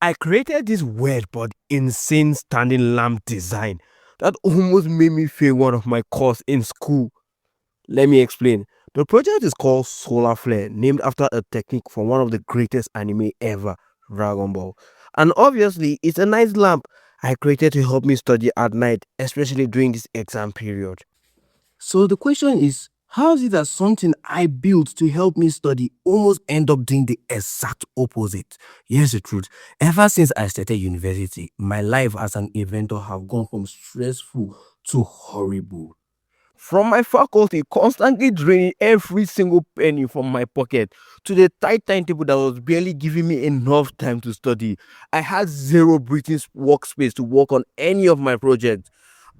I created this weird but insane standing lamp design that almost made me fail one of my course in school. Let me explain. The project is called Solar Flare, named after a technique from one of the greatest anime ever, Dragon Ball. And obviously, it's a nice lamp I created to help me study at night, especially during this exam period. So the question is, how is it that something I built to help me study almost end up doing the exact opposite? Here's the truth. Ever since I started university, my life as an inventor have gone from stressful to horrible. From my faculty constantly draining every single penny from my pocket to the tight timetable that was barely giving me enough time to study. I had zero breathing workspace to work on any of my projects.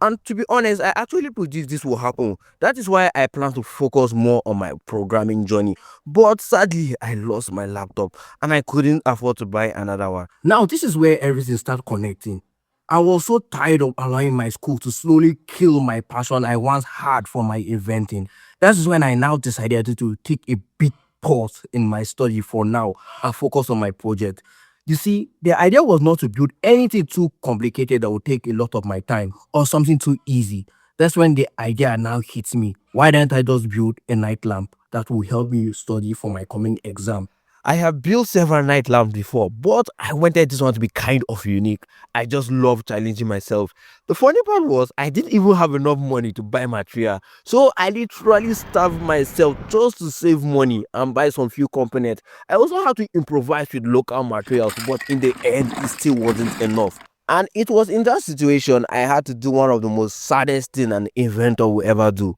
And to be honest, I actually predicted this will happen. That is why I plan to focus more on my programming journey. But sadly, I lost my laptop and I couldn't afford to buy another one. Now, this is where everything started connecting. I was so tired of allowing my school to slowly kill my passion I once had for my inventing. That's when I now decided to take a big pause in my study for now and focus on my project. You see, the idea was not to build anything too complicated that would take a lot of my time or something too easy. That's when the idea now hits me. Why don't I just build a night lamp that will help me study for my coming exam? I have built several night lamps before, but I wanted this one to be kind of unique. I just love challenging myself. The funny part was, I didn't even have enough money to buy material, so I literally starved myself just to save money and buy some few components. I also had to improvise with local materials, but in the end, it still wasn't enough. And it was in that situation I had to do one of the most saddest thing an inventor will ever do: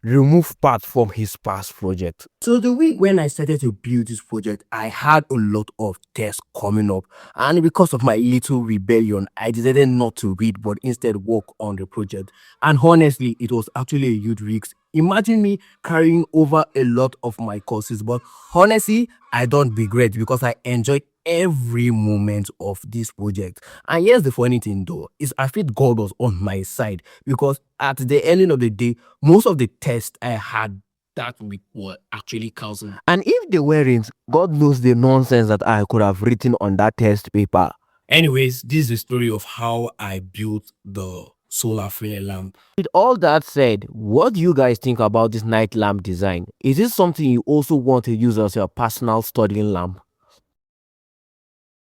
remove parts from his past project. So the week when I started to build this project, I had a lot of tests coming up. And because of my little rebellion, I decided not to read, but instead work on the project. And honestly, it was actually a huge risk. Imagine me carrying over a lot of my courses, but honestly, I don't regret because I enjoyed every moment of this project. And here's the funny thing though, is I feel God was on my side because at the ending of the day, most of the tests I had that week were actually cancelled. And if they weren't, God knows the nonsense that I could have written on that test paper. Anyways, this is the story of how I built the solar flare lamp. With all that said, what do you guys think about this night lamp design? Is this something you also want to use as your personal studying lamp?